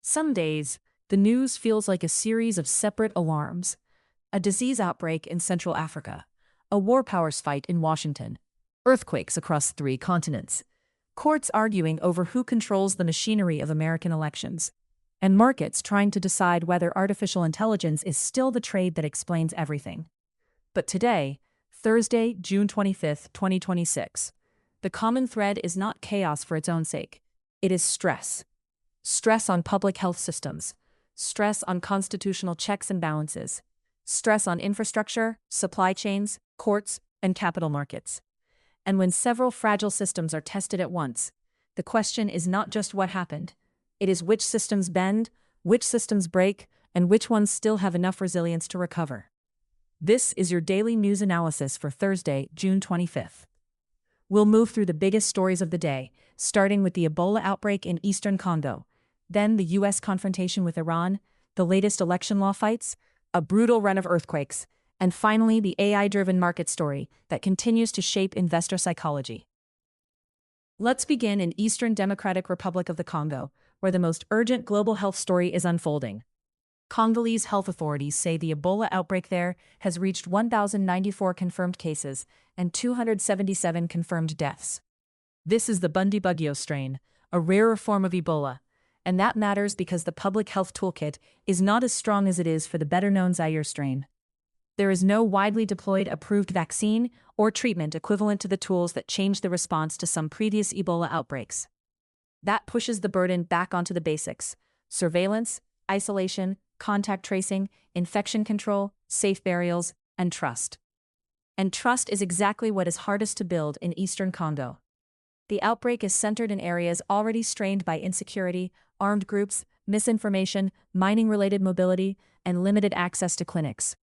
Some days, the news feels like a series of separate alarms. A disease outbreak in Central Africa, a war powers fight in Washington, earthquakes across 3 continents, courts arguing over who controls the machinery of American elections, and markets trying to decide whether artificial intelligence is still the trade that explains everything. But today, Thursday, June 25, 2026, the common thread is not chaos for its own sake. It is stress. Stress on public health systems, stress on constitutional checks and balances, stress on infrastructure, supply chains, courts, and capital markets. And when several fragile systems are tested at once, the question is not just what happened. It is which systems bend, which systems break, and which ones still have enough resilience to recover. This is your daily news analysis for Thursday, June 25th. We'll move through the biggest stories of the day, starting with the Ebola outbreak in eastern Congo, then the U.S. confrontation with Iran, the latest election law fights, a brutal run of earthquakes, and finally the AI-driven market story that continues to shape investor psychology. Let's begin in Eastern Democratic Republic of the Congo, where the most urgent global health story is unfolding. Congolese health authorities say the Ebola outbreak there has reached 1,094 confirmed cases and 277 confirmed deaths. This is the Bundibugyo strain, a rarer form of Ebola, and that matters because the public health toolkit is not as strong as it is for the better-known Zaire strain. There is no widely deployed approved vaccine or treatment equivalent to the tools that changed the response to some previous Ebola outbreaks. That pushes the burden back onto the basics: surveillance, isolation, contact tracing, infection control, safe burials, and trust. And trust is exactly what is hardest to build in eastern Congo. The outbreak is centered in areas already strained by insecurity, armed groups, misinformation, mining-related mobility, and limited access to clinics.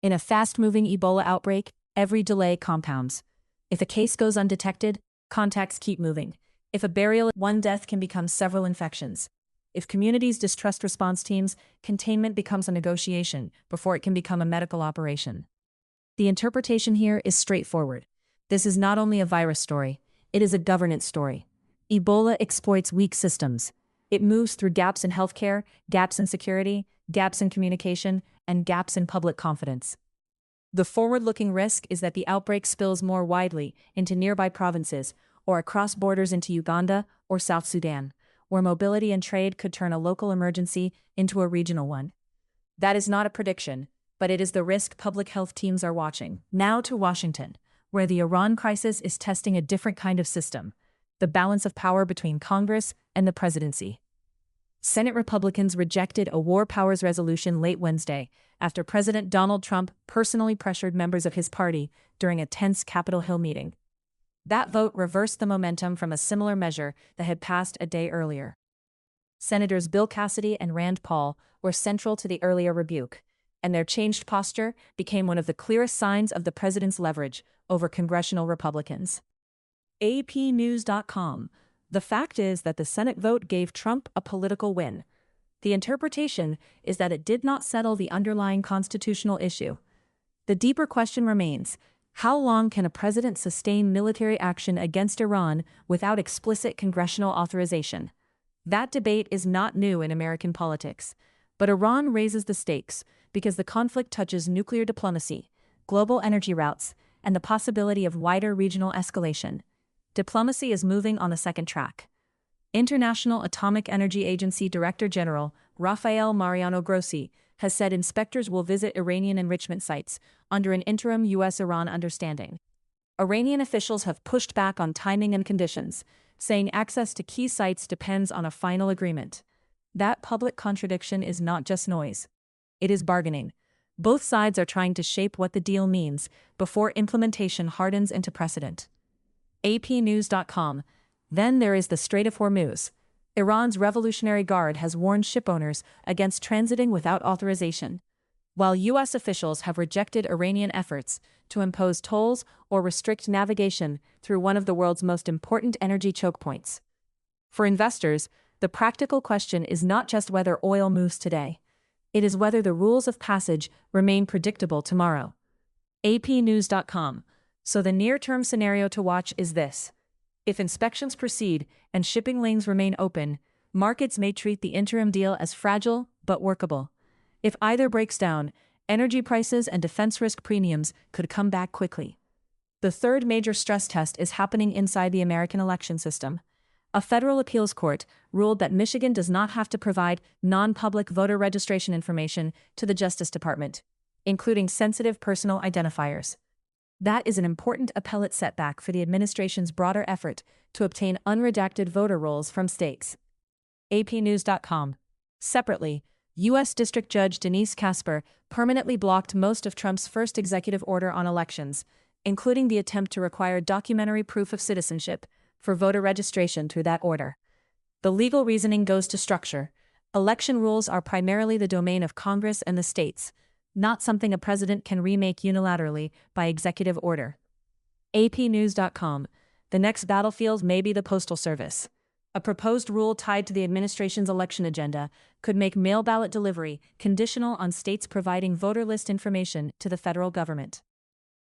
In a fast-moving Ebola outbreak, every delay compounds. If a case goes undetected, contacts keep moving. If a burial, one death can become several infections. If communities distrust response teams, containment becomes a negotiation before it can become a medical operation. The interpretation here is straightforward. This is not only a virus story, it is a governance story. Ebola exploits weak systems. It moves through gaps in healthcare, gaps in security, gaps in communication, and gaps in public confidence. The forward-looking risk is that the outbreak spills more widely into nearby provinces or across borders into Uganda or South Sudan, where mobility and trade could turn a local emergency into a regional one. That is not a prediction, but it is the risk public health teams are watching. Now to Washington, where the Iran crisis is testing a different kind of system: the balance of power between Congress and the presidency. Senate Republicans rejected a war powers resolution late Wednesday after President Donald Trump personally pressured members of his party during a tense Capitol Hill meeting. That vote reversed the momentum from a similar measure that had passed a day earlier. Senators Bill Cassidy and Rand Paul were central to the earlier rebuke, and their changed posture became one of the clearest signs of the president's leverage over congressional Republicans. APnews.com. The fact is that the Senate vote gave Trump a political win. The interpretation is that it did not settle the underlying constitutional issue. The deeper question remains: how long can a president sustain military action against Iran without explicit congressional authorization? That debate is not new in American politics, but Iran raises the stakes because the conflict touches nuclear diplomacy, global energy routes, and the possibility of wider regional escalation. Diplomacy is moving on the second track. International Atomic Energy Agency Director General Rafael Mariano Grossi has said inspectors will visit Iranian enrichment sites under an interim U.S.-Iran understanding. Iranian officials have pushed back on timing and conditions, saying access to key sites depends on a final agreement. That public contradiction is not just noise. It is bargaining. Both sides are trying to shape what the deal means before implementation hardens into precedent. APnews.com. Then there is the Strait of Hormuz. Iran's Revolutionary Guard has warned shipowners against transiting without authorization, while U.S. officials have rejected Iranian efforts to impose tolls or restrict navigation through one of the world's most important energy choke points. For investors, the practical question is not just whether oil moves today. It is whether the rules of passage remain predictable tomorrow. APnews.com. So the near-term scenario to watch is this. If inspections proceed and shipping lanes remain open, Markets may treat the interim deal as fragile but workable. If either breaks down, energy prices and defense risk premiums could come back quickly. The third major stress test is happening inside the American election system. A federal appeals court ruled that Michigan does not have to provide non-public voter registration information to the Justice Department, including sensitive personal identifiers. That is an important appellate setback for the administration's broader effort to obtain unredacted voter rolls from states. APnews.com. Separately, U.S. District Judge Denise Casper permanently blocked most of Trump's first executive order on elections, including the attempt to require documentary proof of citizenship for voter registration through that order. The legal reasoning goes to structure. Election rules are primarily the domain of Congress and the states, not something a president can remake unilaterally by executive order. APnews.com. The next battlefield may be the Postal Service. A proposed rule tied to the administration's election agenda could make mail ballot delivery conditional on states providing voter list information to the federal government.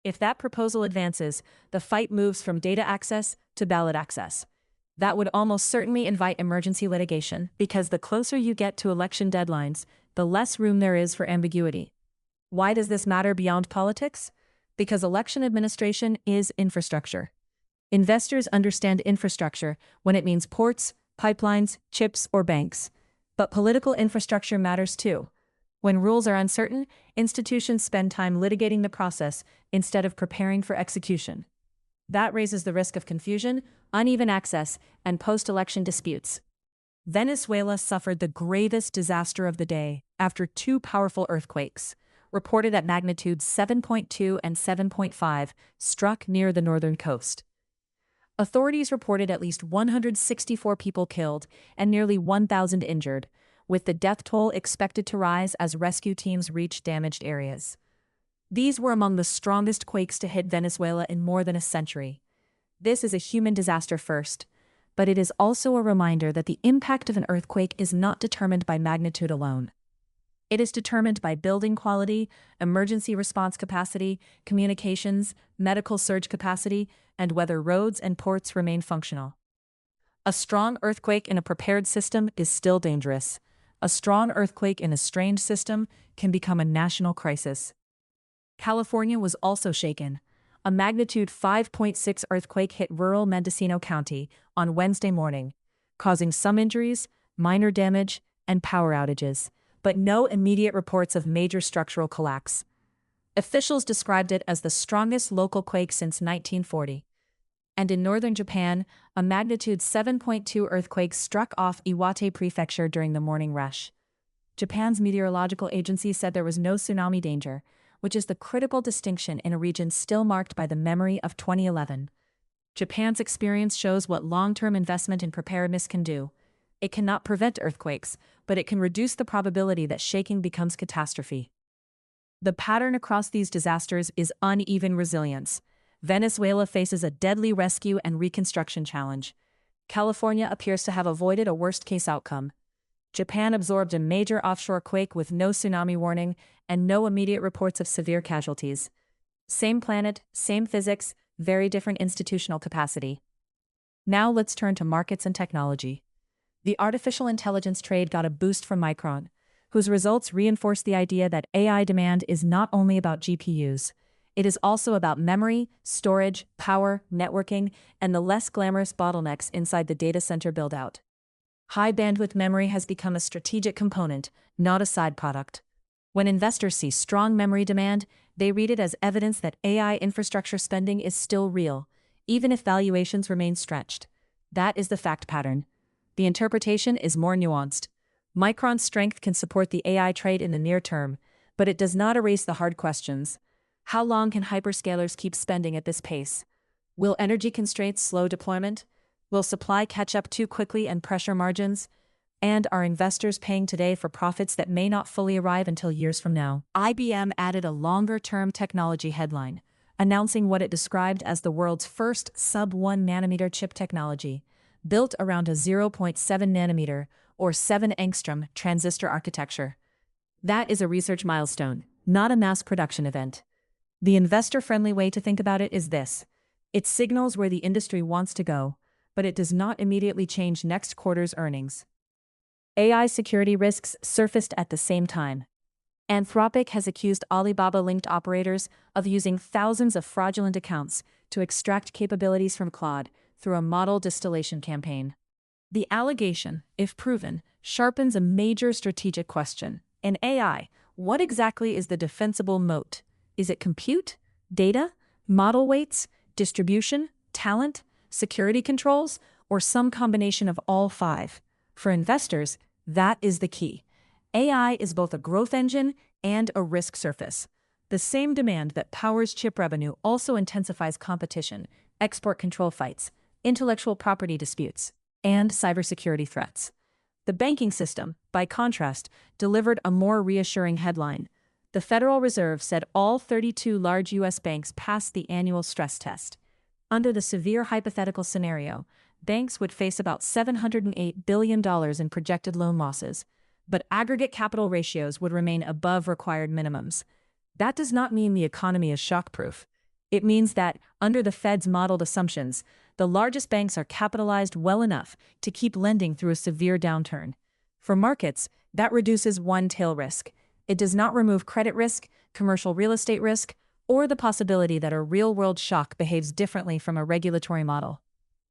If that proposal advances, the fight moves from data access to ballot access. That would almost certainly invite emergency litigation, because the closer you get to election deadlines, the less room there is for ambiguity. Why does this matter beyond politics? Because election administration is infrastructure. Investors understand infrastructure when it means ports, pipelines, chips, or banks. But political infrastructure matters too. When rules are uncertain, institutions spend time litigating the process instead of preparing for execution. That raises the risk of confusion, uneven access, and post-election disputes. Venezuela suffered the gravest disaster of the day after two powerful earthquakes, reported at magnitudes 7.2 and 7.5, struck near the northern coast. Authorities reported at least 164 people killed and nearly 1,000 injured, with the death toll expected to rise as rescue teams reach damaged areas. These were among the strongest quakes to hit Venezuela in more than a century. This is a human disaster first, but it is also a reminder that the impact of an earthquake is not determined by magnitude alone. It is determined by building quality, emergency response capacity, communications, medical surge capacity, and whether roads and ports remain functional. A strong earthquake in a prepared system is still dangerous. A strong earthquake in a strained system can become a national crisis. California was also shaken. A magnitude 5.6 earthquake hit rural Mendocino County on Wednesday morning, causing some injuries, minor damage, and power outages, but no immediate reports of major structural collapse. Officials described it as the strongest local quake since 1940. And in northern Japan, a magnitude 7.2 earthquake struck off Iwate Prefecture during the morning rush. Japan's meteorological agency said there was no tsunami danger, which is the critical distinction in a region still marked by the memory of 2011. Japan's experience shows what long-term investment in preparedness can do. It cannot prevent earthquakes, but it can reduce the probability that shaking becomes catastrophe. The pattern across these disasters is uneven resilience. Venezuela faces a deadly rescue and reconstruction challenge. California appears to have avoided a worst-case outcome. Japan absorbed a major offshore quake with no tsunami warning and no immediate reports of severe casualties. Same planet, same physics, very different institutional capacity. Now let's turn to markets and technology. The artificial intelligence trade got a boost from Micron, whose results reinforce the idea that AI demand is not only about GPUs. It is also about memory, storage, power, networking, and the less glamorous bottlenecks inside the data center build-out. High-bandwidth memory has become a strategic component, not a side product. When investors see strong memory demand, they read it as evidence that AI infrastructure spending is still real, even if valuations remain stretched. That is the fact pattern. The interpretation is more nuanced. Micron's strength can support the AI trade in the near term, but it does not erase the hard questions. How long can hyperscalers keep spending at this pace? Will energy constraints slow deployment? Will supply catch up too quickly and pressure margins? And are investors paying today for profits that may not fully arrive until years from now? IBM added a longer-term technology headline, announcing what it described as the world's first sub-1 nanometer chip technology, built around a 0.7 nanometer or 7 angstrom transistor architecture. That is a research milestone, not a mass production event. The investor-friendly way to think about it is this: it signals where the industry wants to go, but it does not immediately change next quarter's earnings. AI security risks surfaced at the same time. Anthropic has accused Alibaba-linked operators of using thousands of fraudulent accounts to extract capabilities from Claude through a model distillation campaign. The allegation, if proven, sharpens a major strategic question. In AI, what exactly is the defensible moat? Is it compute, data, model weights, distribution, talent, security controls, or some combination of all five? For investors, that is the key. AI is both a growth engine and a risk surface. The same demand that powers chip revenue also intensifies competition, export control fights, intellectual property disputes, and cybersecurity threats. The banking system, by contrast, delivered a more reassuring headline. The Federal Reserve said all 32 large U.S. banks passed the annual stress test. Under the severe hypothetical scenario, banks would face about $708 billion in projected loan losses, but aggregate capital ratios would remain above required minimums. That does not mean the economy is shockproof. It means that, under the Fed's modeled assumptions, the largest banks are capitalized well enough to keep lending through a severe downturn. For markets, that reduces one tail risk. It does not remove credit risk, commercial real estate risk, or the possibility that a real-world shock behaves differently from a regulatory model.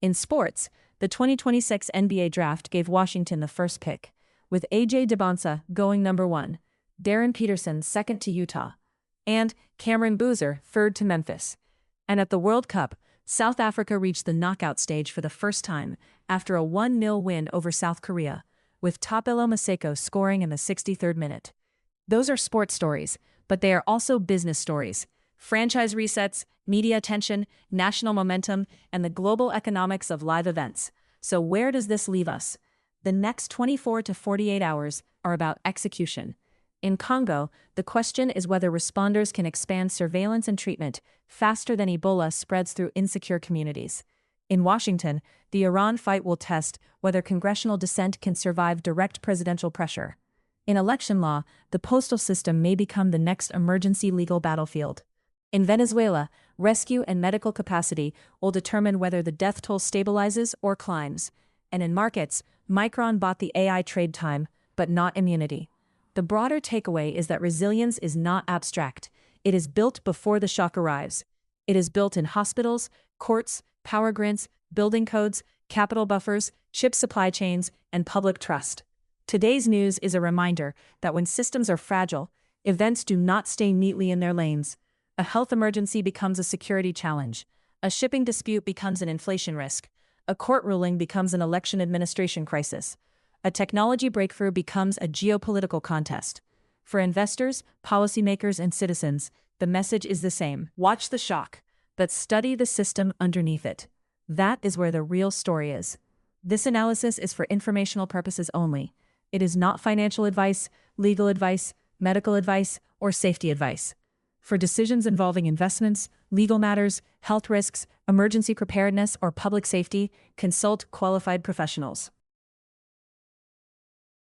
In sports, the 2026 NBA draft gave Washington the first pick, with A.J. Debonsa going number 1, Darren Peterson second to Utah, and Cameron Boozer third to Memphis. And at the World Cup, South Africa reached the knockout stage for the first time after a 1-0 win over South Korea, with Thapelo Maseko scoring in the 63rd minute. Those are sports stories, but they are also business stories. Franchise resets, media attention, national momentum, and the global economics of live events. So where does this leave us? The next 24 to 48 hours are about execution. In Congo, the question is whether responders can expand surveillance and treatment faster than Ebola spreads through insecure communities. In Washington, the Iran fight will test whether congressional dissent can survive direct presidential pressure. In election law, the postal system may become the next emergency legal battlefield. In Venezuela, rescue and medical capacity will determine whether the death toll stabilizes or climbs. And in markets, Micron bought the AI trade time, but not immunity. The broader takeaway is that resilience is not abstract. It is built before the shock arrives. It is built in hospitals, courts, power grids, building codes, capital buffers, chip supply chains, and public trust. Today's news is a reminder that when systems are fragile, events do not stay neatly in their lanes. A health emergency becomes a security challenge. A shipping dispute becomes an inflation risk. A court ruling becomes an election administration crisis. A technology breakthrough becomes a geopolitical contest. For investors, policymakers, and citizens, the message is the same. Watch the shock, but study the system underneath it. That is where the real story is. This analysis is for informational purposes only. It is not financial advice, legal advice, medical advice, or safety advice. For decisions involving investments, legal matters, health risks, emergency preparedness, or public safety, consult qualified professionals.